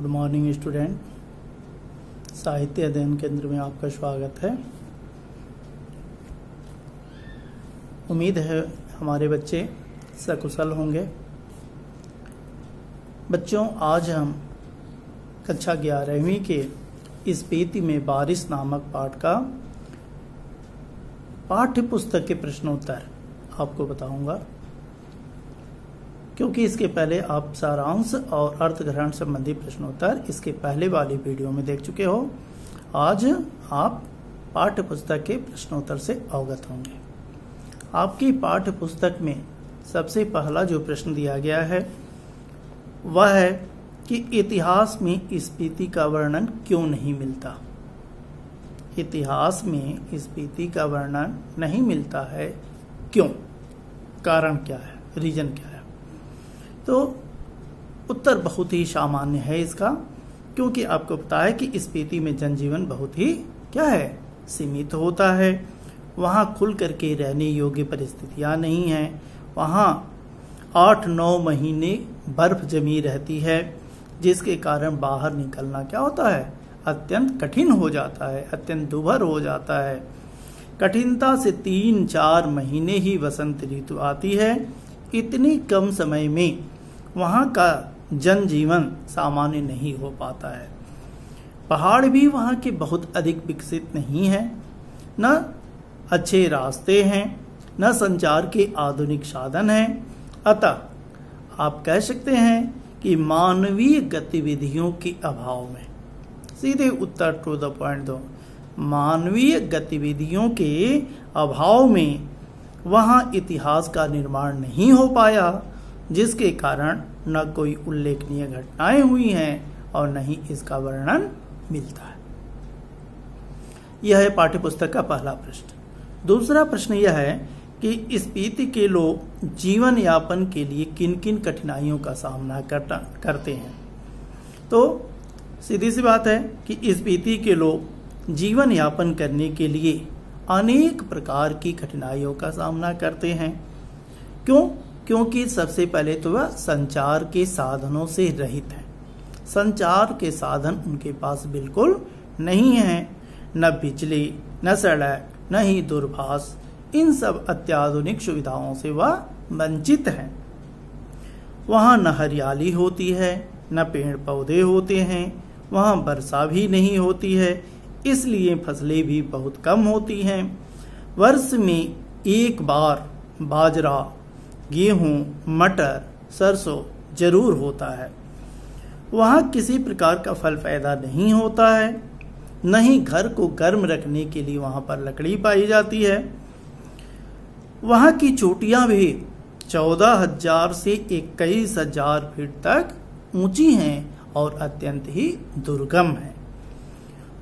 Good morning student. साहित्य अध्ययन केंद्र में आपका स्वागत है। उम्मीद है हमारे बच्चे सकुशल होंगे। बच्चों, आज हम कक्षा 11वीं के स्पीति में बारिश नामक पाठ का पाठ्य पुस्तक के प्रश्नोत्तर आपको बताऊंगा, क्योंकि इसके पहले आप सारांश और अर्थग्रहण संबंधी प्रश्नोत्तर इसके पहले वाली वीडियो में देख चुके हो। आज आप पाठ्य पुस्तक के प्रश्नोत्तर से अवगत होंगे। आपकी पाठ्य पुस्तक में सबसे पहला जो प्रश्न दिया गया है वह है कि इतिहास में स्पीति का वर्णन क्यों नहीं मिलता। इतिहास में स्पीति का वर्णन नहीं मिलता है, क्यों? कारण क्या है, रीजन क्या है? तो उत्तर बहुत ही सामान्य है इसका, क्योंकि आपको पता है कि स्पीति में जनजीवन बहुत ही क्या है, सीमित होता है। वहाँ खुल करके रहने योग्य परिस्थितियाँ नहीं हैं। वहाँ 8-9 महीने बर्फ जमी रहती है, जिसके कारण बाहर निकलना क्या होता है, अत्यंत कठिन हो जाता है, अत्यंत दुभर हो जाता है। कठिनता से 3-4 महीने ही वसंत ऋतु आती है। इतनी कम समय में वहाँ का जनजीवन सामान्य नहीं हो पाता है। पहाड़ भी वहाँ के बहुत अधिक विकसित नहीं है, न अच्छे रास्ते हैं, न संचार के आधुनिक साधन हैं। अतः आप कह सकते हैं कि मानवीय गतिविधियों के अभाव में, सीधे उत्तर टू द पॉइंट दो, मानवीय गतिविधियों के अभाव में वहाँ इतिहास का निर्माण नहीं हो पाया, जिसके कारण न कोई उल्लेखनीय घटनाएं हुई हैं और न ही इसका वर्णन मिलता है। यह है पाठ्यपुस्तक का पहला प्रश्न। दूसरा प्रश्न यह है कि स्पीति के लोग जीवन यापन के लिए किन किन कठिनाइयों का सामना करते हैं। तो सीधी सी बात है कि स्पीति के लोग जीवन यापन करने के लिए अनेक प्रकार की कठिनाइयों का सामना करते हैं। क्यों? क्योंकि सबसे पहले तो वह संचार के साधनों से रहित है। संचार के साधन उनके पास बिल्कुल नहीं है। न बिजली, न सड़क, न ही दूरभाष, इन सब अत्याधुनिक सुविधाओं से वह वंचित है। वहाँ न हरियाली होती है, न पेड़ पौधे होते हैं, वहाँ वर्षा भी नहीं होती है, इसलिए फसलें भी बहुत कम होती हैं। वर्ष में एक बार बाजरा, गेहूं, मटर, सरसों जरूर होता है। वहाँ किसी प्रकार का फल पैदा नहीं होता है, न ही घर को गर्म रखने के लिए वहाँ पर लकड़ी पाई जाती है। वहाँ की चोटियाँ भी 14,000 से 21,000 फीट तक ऊंची हैं और अत्यंत ही दुर्गम है।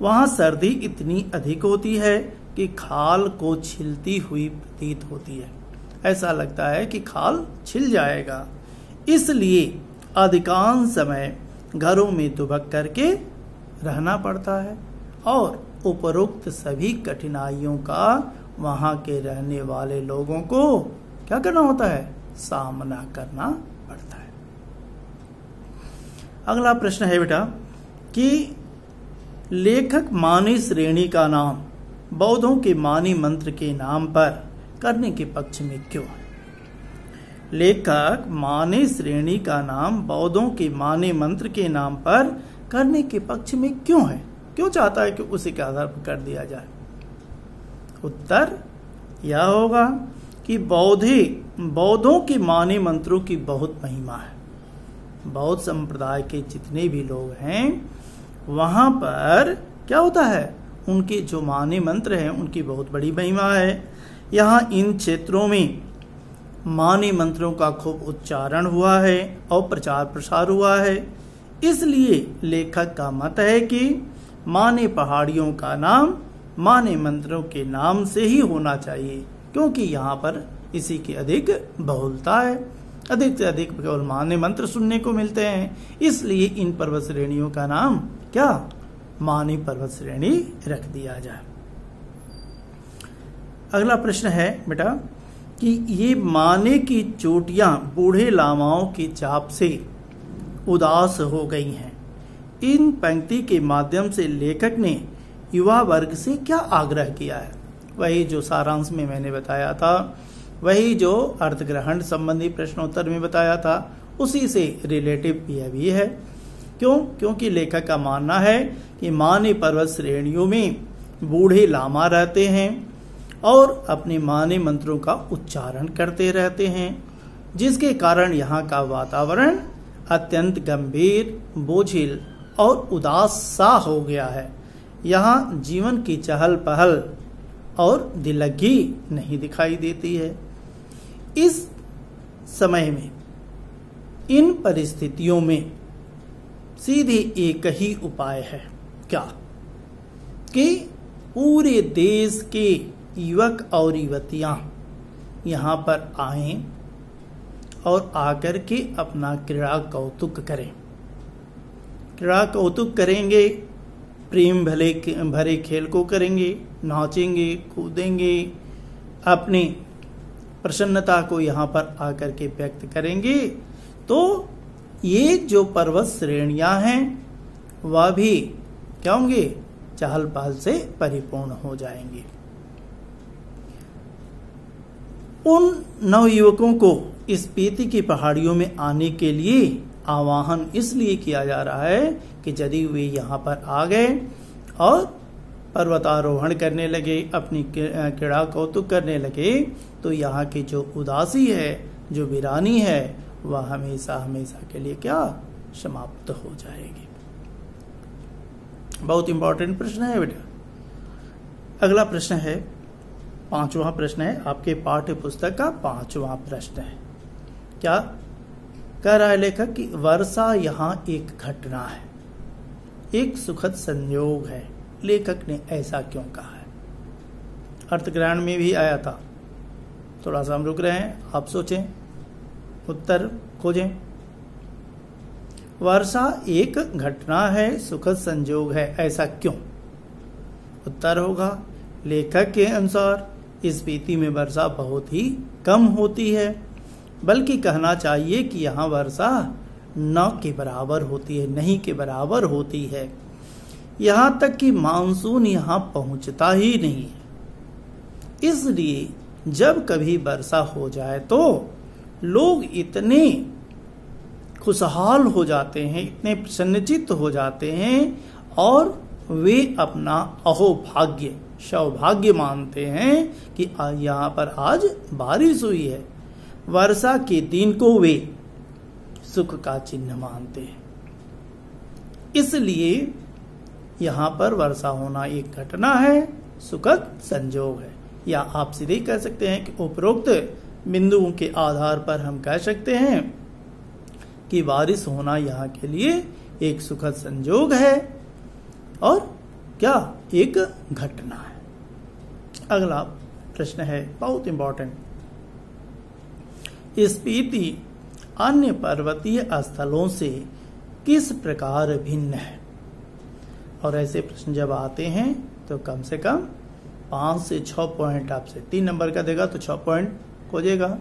वहाँ सर्दी इतनी अधिक होती है कि खाल को छिलती हुई प्रतीत होती है। ऐसा लगता है कि खाल छिल जाएगा। इसलिए अधिकांश समय घरों में दुबक करके रहना पड़ता है और उपरोक्त सभी कठिनाइयों का वहाँ के रहने वाले लोगों को क्या करना होता है, सामना करना पड़ता है। अगला प्रश्न है बेटा कि लेखक मानी श्रेणी का नाम बौद्धों के मानी मंत्र के नाम पर करने के पक्ष में क्यों है। लेखक माने श्रेणी का नाम बौद्धों के माने मंत्र के नाम पर करने के पक्ष में क्यों है, क्यों चाहता है कि उसी के आधार पर कर दिया जाए। उत्तर यह होगा कि बौद्धों के माने मंत्रों की बहुत महिमा है। बौद्ध संप्रदाय के जितने भी लोग हैं वहां पर क्या होता है, उनके जो माने मंत्र हैं उनकी बहुत बड़ी महिमा है। यहाँ इन क्षेत्रों में माने मंत्रों का खूब उच्चारण हुआ है और प्रचार प्रसार हुआ है। इसलिए लेखक का मत है कि माने पहाड़ियों का नाम माने मंत्रों के नाम से ही होना चाहिए, क्योंकि यहाँ पर इसी की अधिक बहुलता है। अधिक से अधिक केवल माने मंत्र सुनने को मिलते हैं, इसलिए इन पर्वत श्रेणियों का नाम क्या, माने पर्वत श्रेणी रख दिया जाए। अगला प्रश्न है बेटा कि ये माने की चोटियां बूढ़े लामाओं की चाप से उदास हो गई हैं, इन पंक्ति के माध्यम से लेखक ने युवा वर्ग से क्या आग्रह किया है? वही जो सारांश में मैंने बताया था, वही जो अर्थग्रहण संबंधी प्रश्नोत्तर में बताया था, उसी से रिलेटिव यह भी है। क्यों? क्योंकि लेखक का मानना है कि माने पर्वत श्रेणियों में बूढ़े लामा रहते हैं और अपने माने मंत्रों का उच्चारण करते रहते हैं, जिसके कारण यहाँ का वातावरण अत्यंत गंभीर, बोझिल और उदास सा हो गया है। यहाँ जीवन की चहल पहल और दिलगी नहीं दिखाई देती है। इस समय में, इन परिस्थितियों में सीधे एक ही उपाय है। क्या? कि पूरे देश के युवक और युवतियां यहाँ पर आएं और आकर के अपना क्रीड़ा कौतुक करें। क्रीड़ा कौतुक करेंगे, प्रेम भरे खेल को करेंगे, नाचेंगे, कूदेंगे, अपनी प्रसन्नता को यहाँ पर आकर के व्यक्त करेंगे। तो ये जो पर्वत श्रेणियां हैं वह भी क्या होंगे? चहल पहल से परिपूर्ण हो जाएंगे। उन नवयुवकों को इस स्पीति की पहाड़ियों में आने के लिए आह्वान इसलिए किया जा रहा है कि यदि वे यहाँ पर आ गए और पर्वतारोहण करने लगे, अपनी क्रीड़ा कौतुक करने लगे, तो यहाँ की जो उदासी है, जो वीरानी है, वह हमेशा हमेशा के लिए क्या? समाप्त हो जाएगी। बहुत इंपॉर्टेंट प्रश्न है बेटा। अगला प्रश्न है, 5वां प्रश्न है, आपके पाठ्य पुस्तक का 5वां प्रश्न है। क्या कह रहा है लेखक? कि वर्षा यहाँ एक घटना है, एक सुखद संयोग है। लेखक ने ऐसा क्यों कहा है? अर्थग्रहण में भी आया था। थोड़ा सा हम रुक रहे हैं, आप सोचें, उत्तर खोजें। वर्षा एक घटना है, सुखद संयोग है, ऐसा क्यों? उत्तर होगा, लेखक के अनुसार इस स्पीति में वर्षा बहुत ही कम होती है, बल्कि कहना चाहिए कि यहाँ वर्षा न के बराबर होती है, नहीं के बराबर होती है। यहाँ तक कि मानसून यहाँ पहुंचता ही नहीं है। इसलिए जब कभी वर्षा हो जाए तो लोग इतने खुशहाल हो जाते हैं, इतने प्रसन्नचित्त हो जाते हैं और वे अपना अहोभाग्य, सौभाग्य मानते हैं कि यहाँ पर आज बारिश हुई है। वर्षा के दिन को वे सुख का चिन्ह मानते हैं। इसलिए यहाँ पर वर्षा होना एक घटना है, सुखद संयोग है। या आप सीधे कह सकते हैं कि उपरोक्त बिंदुओं के आधार पर हम कह सकते हैं कि बारिश होना यहाँ के लिए एक सुखद संयोग है और क्या? एक घटना है। अगला प्रश्न है, बहुत इंपॉर्टेंट। स्पीति अन्य पर्वतीय स्थलों से किस प्रकार भिन्न है? और ऐसे प्रश्न जब आते हैं तो कम से कम 5 से 6 पॉइंट आपसे, 3 नंबर का देगा तो 6 पॉइंट खोजेगा,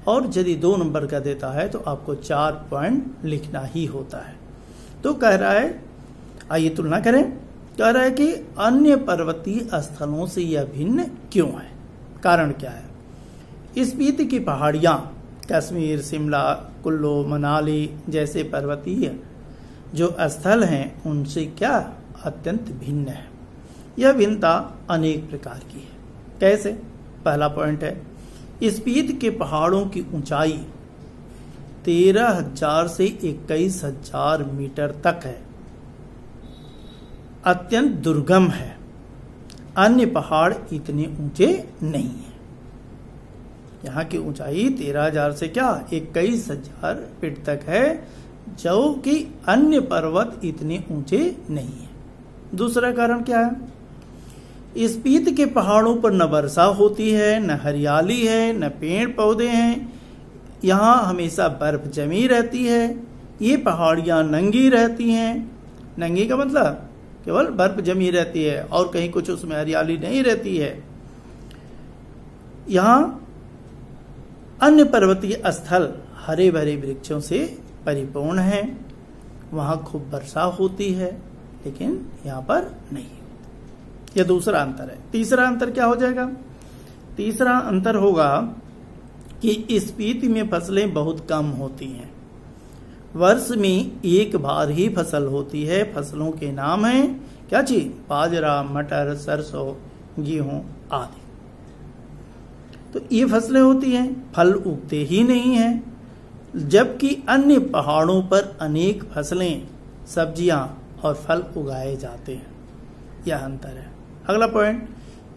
और यदि 2 नंबर का देता है तो आपको 4 पॉइंट लिखना ही होता है। तो कह रहा है, आइए तुलना करें। कह रहा है कि अन्य पर्वतीय स्थलों से यह भिन्न क्यों है? कारण क्या है? स्पीति की पहाड़ियां कश्मीर, शिमला, कुल्लू, मनाली जैसे पर्वतीय जो स्थल हैं उनसे क्या अत्यंत भिन्न है। यह भिन्नता अनेक प्रकार की है। कैसे? पहला पॉइंट है, स्पीति के पहाड़ों की ऊंचाई 13,000 से 21,000 मीटर तक है, अत्यंत दुर्गम है। अन्य पहाड़ इतने ऊंचे नहीं है। यहाँ की ऊंचाई 13,000 से क्या 21,000 फीट तक है, जो कि अन्य पर्वत इतने ऊंचे नहीं है। दूसरा कारण क्या है? स्पीति के पहाड़ों पर न वर्षा होती है, न हरियाली है, न पेड़ पौधे हैं। यहाँ हमेशा बर्फ जमी रहती है। ये पहाड़ियाँ नंगी रहती हैं। नंगी का मतलब केवल बर्फ जमी रहती है और कहीं कुछ उसमें हरियाली नहीं रहती है। यहाँ अन्य पर्वतीय स्थल हरे भरे वृक्षों से परिपूर्ण हैं। वहां खूब वर्षा होती है, लेकिन यहाँ पर नहीं होती। यह दूसरा अंतर है। तीसरा अंतर क्या हो जाएगा? तीसरा अंतर होगा कि स्पीति में फसलें बहुत कम होती हैं। वर्ष में एक बार ही फसल होती है। फसलों के नाम हैं क्या चीज? बाजरा, मटर, सरसों, गेहूं आदि। तो ये फसलें होती हैं, फल उगते ही नहीं हैं। जबकि अन्य पहाड़ों पर अनेक फसलें, सब्जियां और फल उगाए जाते हैं। यह अंतर है। अगला पॉइंट,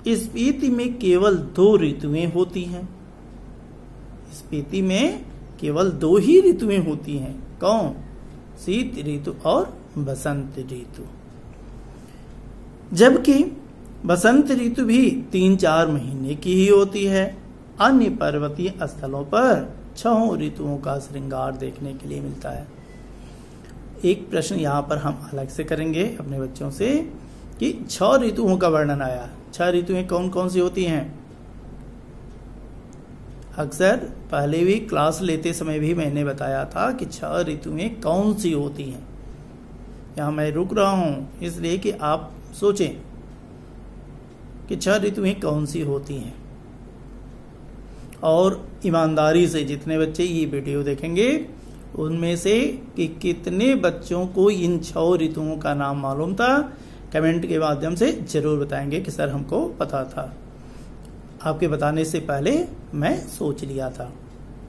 स्पीति में केवल 2 ऋतुएं होती हैं। स्पीति में केवल 2 ही ऋतुएं होती हैं। कौन? शीत ऋतु और बसंत ऋतु। जबकि बसंत ऋतु भी 3-4 महीने की ही होती है। अन्य पर्वतीय स्थलों पर 6 ऋतुओं का श्रृंगार देखने के लिए मिलता है। एक प्रश्न यहाँ पर हम अलग से करेंगे अपने बच्चों से कि 6 ऋतुओं का वर्णन आया। 6 ऋतुएं कौन कौन सी होती हैं? अक्सर पहले भी क्लास लेते समय भी मैंने बताया था कि 6 ऋतुएं कौन सी होती हैं। यहाँ मैं रुक रहा हूं इसलिए कि आप सोचें कि 6 ऋतुएं कौन सी होती हैं, और ईमानदारी से जितने बच्चे ये वीडियो देखेंगे उनमें से कि कितने बच्चों को इन 6 ऋतुओं का नाम मालूम था, कमेंट के माध्यम से जरूर बताएंगे कि सर हमको पता था। आपके बताने से पहले मैं सोच लिया था।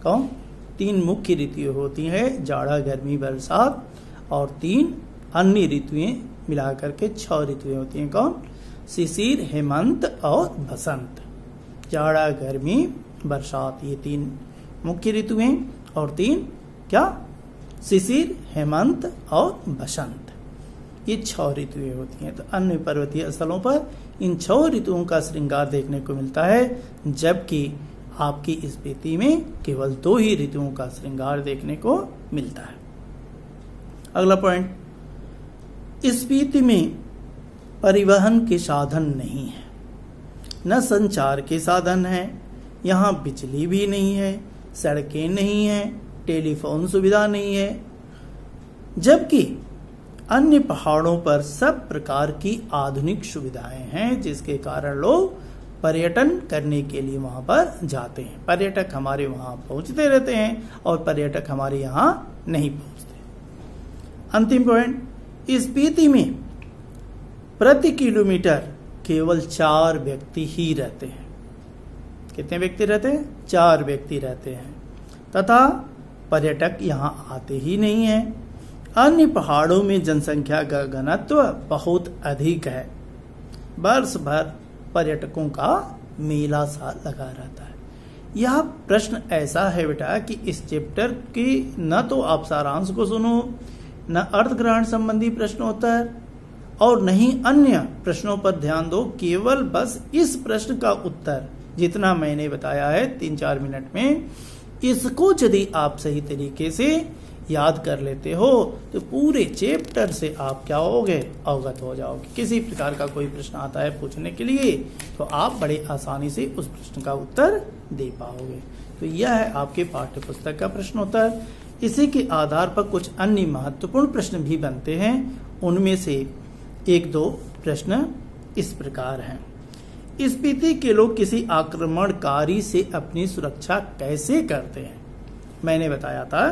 कौन? 3 मुख्य ऋतुएं होती हैं, जाड़ा, गर्मी, बरसात, और 3 अन्य ऋतुएं मिलाकर के 6 ऋतुएं होती हैं। कौन? शिशिर, हेमंत और बसंत। जाड़ा, गर्मी, बरसात, ये 3 मुख्य ऋतुएं, और 3 क्या? शिशिर, हेमंत और बसंत। ये 6 ऋतुएं होती हैं। तो अन्य पर्वतीय स्थलों पर इन 6 ऋतुओं का श्रृंगार देखने को मिलता है, जबकि आपकी स्पीति में केवल 2 ही ऋतुओं का श्रृंगार देखने को मिलता है। अगला पॉइंट, स्पीति में परिवहन के साधन नहीं है, न संचार के साधन है, यहाँ बिजली भी नहीं है, सड़कें नहीं है, टेलीफोन सुविधा नहीं है। जबकि अन्य पहाड़ों पर सब प्रकार की आधुनिक सुविधाएं हैं, जिसके कारण लोग पर्यटन करने के लिए वहां पर जाते हैं। पर्यटक हमारे वहां पहुंचते रहते हैं और पर्यटक हमारे यहाँ नहीं पहुंचते। अंतिम पॉइंट, स्पीति में प्रति किलोमीटर केवल 4 व्यक्ति ही रहते हैं। कितने व्यक्ति रहते हैं? 4 व्यक्ति रहते हैं, तथा पर्यटक यहाँ आते ही नहीं है। अन्य पहाड़ों में जनसंख्या का घनत्व बहुत अधिक है। वर्ष भर पर्यटकों का मेला सा लगा रहता है। यह प्रश्न ऐसा है बेटा कि इस चैप्टर की न तो आप सारांश को सुनो, न अर्थग्रहण संबंधी प्रश्नोत्तर, और न ही अन्य प्रश्नों पर ध्यान दो। केवल बस इस प्रश्न का उत्तर जितना मैंने बताया है 3-4 मिनट में, इसको यदि आप सही तरीके से याद कर लेते हो तो पूरे चैप्टर से आप क्या होगे? अवगत हो जाओगे। किसी प्रकार का कोई प्रश्न आता है पूछने के लिए तो आप बड़े आसानी से उस प्रश्न का उत्तर दे पाओगे। तो यह है आपके पाठ्य पुस्तक का प्रश्नोत्तर। इसी के आधार पर कुछ अन्य महत्वपूर्ण प्रश्न भी बनते हैं। उनमें से 1-2 प्रश्न इस प्रकार हैं। स्पीति के लोग किसी आक्रमणकारी से अपनी सुरक्षा कैसे करते हैं? मैंने बताया था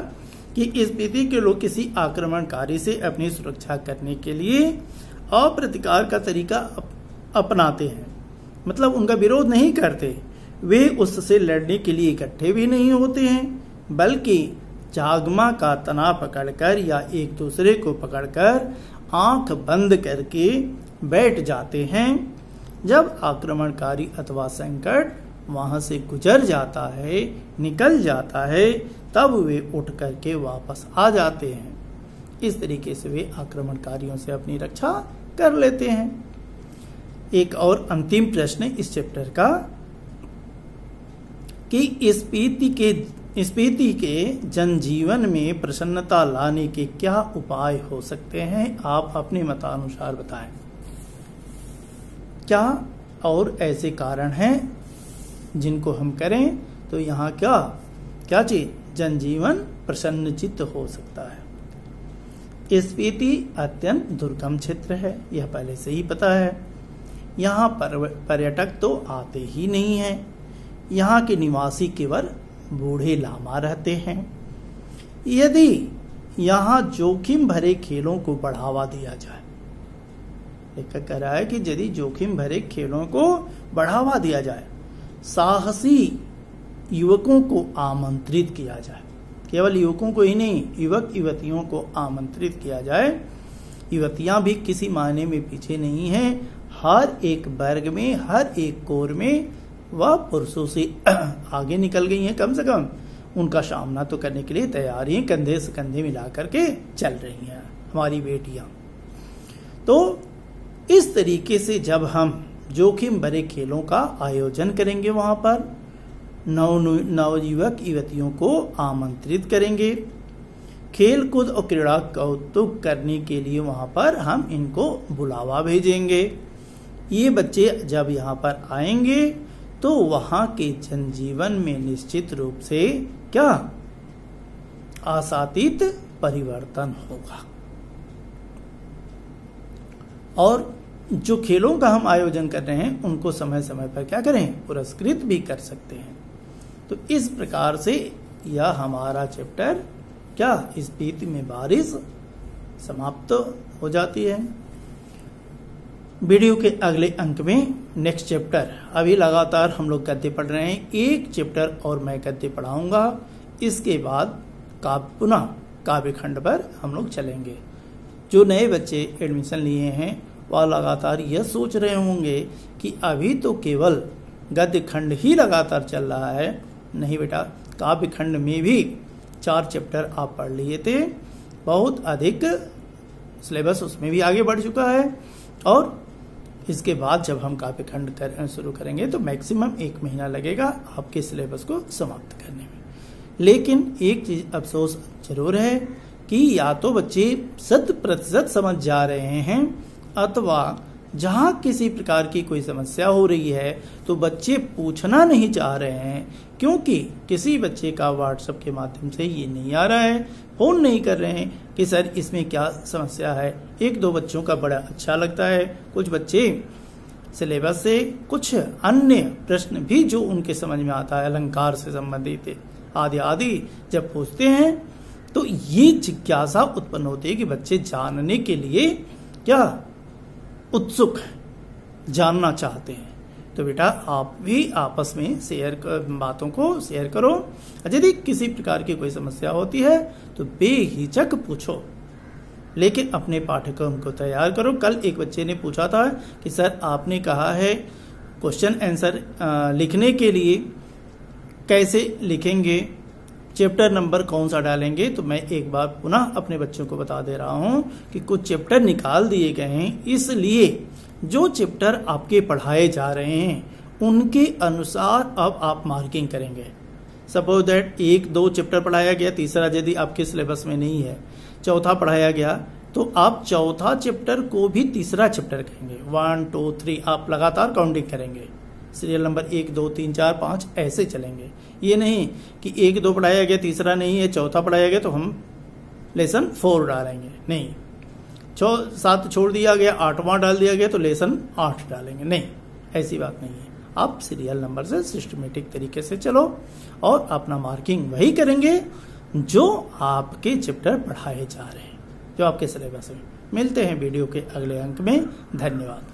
कि स्पीति के लोग किसी आक्रमणकारी से अपनी सुरक्षा करने के लिए अप्रतिकार का तरीका अपनाते हैं। मतलब उनका विरोध नहीं करते, वे उससे लड़ने के लिए इकट्ठे भी नहीं होते हैं, बल्कि जागमा का तना पकड़कर या एक दूसरे को पकड़कर आंख बंद करके बैठ जाते हैं। जब आक्रमणकारी अथवा संकट वहां से गुजर जाता है, निकल जाता है, तब वे उठ करके वापस आ जाते हैं। इस तरीके से वे आक्रमणकारियों से अपनी रक्षा कर लेते हैं। एक और अंतिम प्रश्न इस चैप्टर का कि स्पीति के जनजीवन में प्रसन्नता लाने के क्या उपाय हो सकते हैं? आप अपने मतानुसार बताएं। क्या और ऐसे कारण हैं जिनको हम करें तो यहाँ क्या चीज जनजीवन प्रसन्नचित्त हो सकता है? स्पीति अत्यंत दुर्गम क्षेत्र है, यह पहले से ही पता है। यहाँ पर पर्यटक तो आते ही नहीं हैं। यहाँ के निवासी केवल बूढ़े लामा रहते हैं। यदि यहाँ जोखिम भरे खेलों को बढ़ावा दिया जाए, लेखक कह रहा है कि यदि जोखिम भरे खेलों को बढ़ावा दिया जाए, साहसी युवकों को आमंत्रित किया जाए, केवल युवकों को ही नहीं, युवक युवतियों को आमंत्रित किया जाए। युवतियां भी किसी मायने में पीछे नहीं हैं। हर एक वर्ग में, हर एक कोर में वह पुरुषों से आगे निकल गई हैं। कम से कम उनका सामना तो करने के लिए तैयार ही, कंधे से कंधे मिला करके चल रही हैं हमारी बेटियां। तो इस तरीके से जब हम जोखिम भरे खेलों का आयोजन करेंगे, वहां पर नव युवक युवतियों को आमंत्रित करेंगे, खेल कूद और क्रीड़ा कौतुक करने के लिए वहां पर हम इनको बुलावा भेजेंगे। ये बच्चे जब यहाँ पर आएंगे तो वहां के जनजीवन में निश्चित रूप से क्या आशातीत परिवर्तन होगा। और जो खेलों का हम आयोजन कर रहे हैं उनको समय समय पर क्या करें, पुरस्कृत भी कर सकते हैं। तो इस प्रकार से यह हमारा चैप्टर क्या स्पीति में बारिश समाप्त हो जाती है। वीडियो के अगले अंक में नेक्स्ट चैप्टर, अभी लगातार हम लोग गद्य पढ़ रहे हैं, एक चैप्टर और मैं गद्य पढ़ाऊंगा। इसके बाद पुनः काव्य खंड पर हम लोग चलेंगे। जो नए बच्चे एडमिशन लिए हैं वह लगातार यह सोच रहे होंगे कि अभी तो केवल गद्य खंड ही लगातार चल रहा है। नहीं बेटा, काव्य खंड में भी 4 चैप्टर आप पढ़ लिए थे, बहुत अधिक सिलेबस उसमें भी आगे बढ़ चुका है। और इसके बाद जब हम काव्य खंड शुरू करेंगे तो मैक्सिमम 1 महीना लगेगा आपके सिलेबस को समाप्त करने में। लेकिन एक चीज अफसोस जरूर है कि या तो बच्चे 100% समझ जा रहे हैं, अथवा जहां किसी प्रकार की कोई समस्या हो रही है तो बच्चे पूछना नहीं चाह रहे हैं, क्योंकि किसी बच्चे का व्हाट्सएप के माध्यम से ये नहीं आ रहा है, फोन नहीं कर रहे हैं कि सर इसमें क्या समस्या है। 1-2 बच्चों का बड़ा अच्छा लगता है, कुछ बच्चे सिलेबस से कुछ अन्य प्रश्न भी जो उनके समझ में आता है, अलंकार से संबंधित आदि आदि जब पूछते हैं तो ये जिज्ञासा उत्पन्न होती है कि बच्चे जानने के लिए क्या उत्सुक है, जानना चाहते हैं। तो बेटा आप भी आपस में बातों को शेयर करो। यदि किसी प्रकार की कोई समस्या होती है तो बेहिचक पूछो, लेकिन अपने पाठ्यक्रम को तैयार करो। कल एक बच्चे ने पूछा था कि सर आपने कहा है क्वेश्चन आंसर लिखने के लिए कैसे लिखेंगे, चैप्टर नंबर कौन सा डालेंगे। तो मैं एक बार पुनः अपने बच्चों को बता दे रहा हूं कि कुछ चैप्टर निकाल दिए गए हैं, इसलिए जो चैप्टर आपके पढ़ाए जा रहे हैं उनके अनुसार अब आप मार्किंग करेंगे। सपोज दैट 1-2 चैप्टर पढ़ाया गया, तीसरा यदि आपके सिलेबस में नहीं है, चौथा पढ़ाया गया, तो आप चौथा चैप्टर को भी तीसरा चैप्टर कहेंगे। 1 2 3 आप लगातार काउंटिंग करेंगे, सीरियल नंबर 1 2 3 4 5 ऐसे चलेंगे। ये नहीं कि 1-2 पढ़ाया गया, तीसरा नहीं है, चौथा पढ़ाया गया तो हम लेसन 4 डालेंगे, नहीं। 7 छोड़ दिया गया, 8वां डाल दिया गया तो लेसन 8 डालेंगे, नहीं, ऐसी बात नहीं है। आप सीरियल नंबर से सिस्टमेटिक तरीके से चलो और अपना मार्किंग वही करेंगे जो आपके चैप्टर पढ़ाए जा रहे हैं, जो आपके सिलेबस में। मिलते हैं वीडियो के अगले अंक में। धन्यवाद।